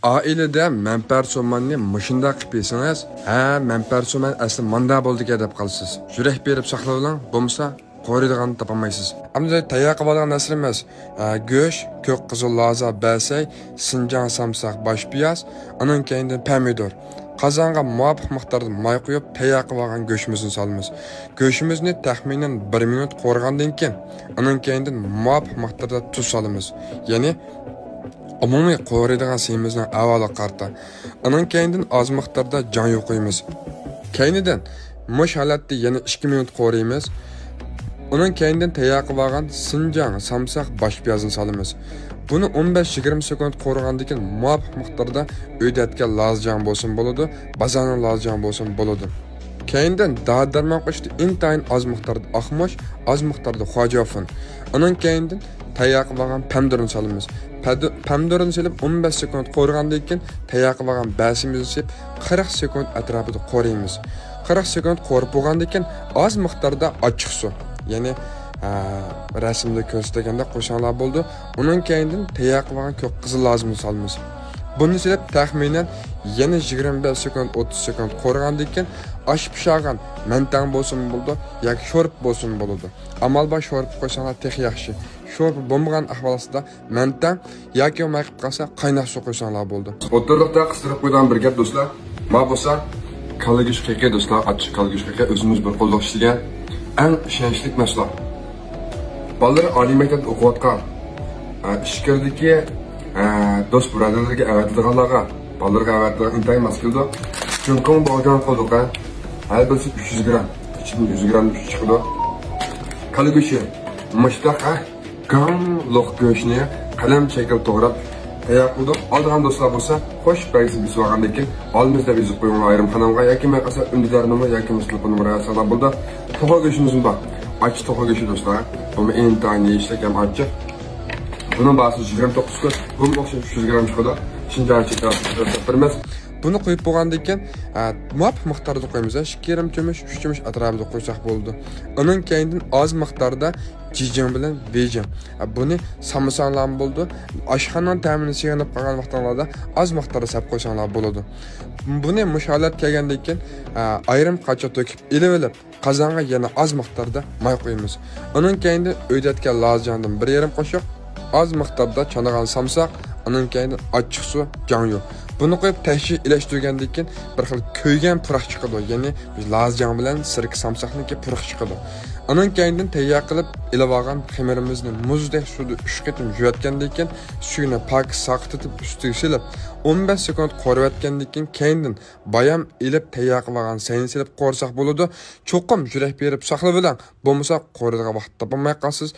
Ailede menfaat so'manni mashunda qilib yesangiz, ha, menfaat so'man asli manda bo'ldi-ku deb qolasiz. Yurak berib saqlaydigan bo'lmasa, qo'yadigan topolmaysiz. Hamda tayyor qilib olgan narsa emas. Go'sht, ko'k qizil laza, basay, sinjan samsaq, bosh piyaz, uning keyindan pomidor. Qozonga muvofiq miqdorda may qo'yib, tayyor qilib olgan go'shtimizni solamiz. Go'shtimizni taxminan 1 minut qo'rgandan keyin, uning keyindan muvofiq miqdorda tuz solamiz. Ya'ni umumiy qo'yadigan suyimizning avvalo qarta. Uning keyindan oz miqdorda jon yo'qiymiz. Keyinidan mush holatda yana 2 minut qo'raymiz. Uning keyindan tayyor qilib olgan sinjan, samsaq, bosh piyozni solamiz. Buni 15-20 sekund qo'rgandan keyin muvofiq miqdorda uydatga lozjan bo'lsin bo'ladi, bazani lozjan bo'lsin bo'ladi. Keyindan darmon qo'shdi intayin oz miqdorda oqmosh, oz miqdorda xojofin. Uning keyindan tayyor qilib olgan pomidorni solamiz. Pomidorni solib 15 sekund qo'rgandan keyin tayyor qilib olgan basimizni solib 40 sekund atrofida qo'raymiz. 40 sekund qo'rib bo'lgandan keyin oz miqdorda ochiq suv, ya'ni rasmda ko'rsatilganda qo'shinglar bo'ldi. Uning keyindan tayyor qilib olgan ko'k qizil lazımni solamiz. Buni solib taxminan yana 25 sekund 30 sekund qo'rgandan keyin osh pishirgan mantang bo'lsin bo'ldi yoki sho'rp bo'lsin bo'ladi. Amal bor sho'rp qo'shinglar tex yaxshi. Sho'rp bo'lmagan ahvolda mantang yoki olmay qolsa qaynoq suv qo'shinglar bo'ldi. O'tirliqda qistirib qo'ygan bir gap do'stlar. Ma bo'lsa kalgish qiqi do'stlar, achchiq kalgish qiqi o'zimiz bir qo'lda ishlagan eng ishonchli mahsulot. Bolalar oliy maktabda o'qiyotgan ishkirdagi do'st birodarlarga avatadiganlarga, bolalarga avatadigan intay maskulda chunqum bo'lgan qo'lda har birisi 300 gram, ichidan 100 gram chiqadi. Kalgishi mushtaqa gamloq go'shtni qalam shakl to'g'rab tayyor qilib olgan do'stlar bo'lsa, xo'sh baysi biz olgandan keyin olmiz deb yozib qo'yinglar ayrim xonamga yoki maqasa undilarnimi yoki telefon numarasi bo'ldi. To'g'ri go'shtimiz bor. Aç to'g'ri go'sht do'stlar. Bu intayni ishlik ham achchiq. Bunun bahsi 29 kun, bunun o'xshash 300 gram chiqadi. Shunday chiqarib buni qo'yib bo'lgandan keyin muvofiq miqdorda qo'yamiz. 2,5 cho'mich, 3 cho'mich atrofida qo'ysak bo'ldi. Uning keyindan oz miqdorda jijin bilan bejin. Buni samsanglar bo'ldi. Oshxonaning ta'minini sig'inib qolgan vaqtlarda oz miqdorda sap qo'ysanglar bo'ladi. Buni musholat kelgandan keyin ayrim qacha to'kib ilib qozonga yana oz miqdorda may qo'yamiz. Uning keyindan o'ydatgan lozjandan 1,5 qoshiq, oz miqdorda chanagan samsaq, uning keyindan ochiq suv, jon yo'q. Buni qo'yib tashchi ilashtirgandan keyin bir xil ko'ygan puroq chiqadi. Ya'ni biz lozjan bilan sirk samsaqniki puroq chiqadi. Uning keyindan tayyor qilib ilib olgan xamirimizni muzdek suvda 3 qatim yuvayotgandan keyin suyini pak saqitib ustiga silib 15 sekund qo'rayotgandan keyin bayam ilib tayyor qilib olgan sayin silib qo'rsak bo'ladi. Cho'qim yurak berib saqlab bilan bo'lmasa qo'radigan vaqtda bo'lmay qolsiz.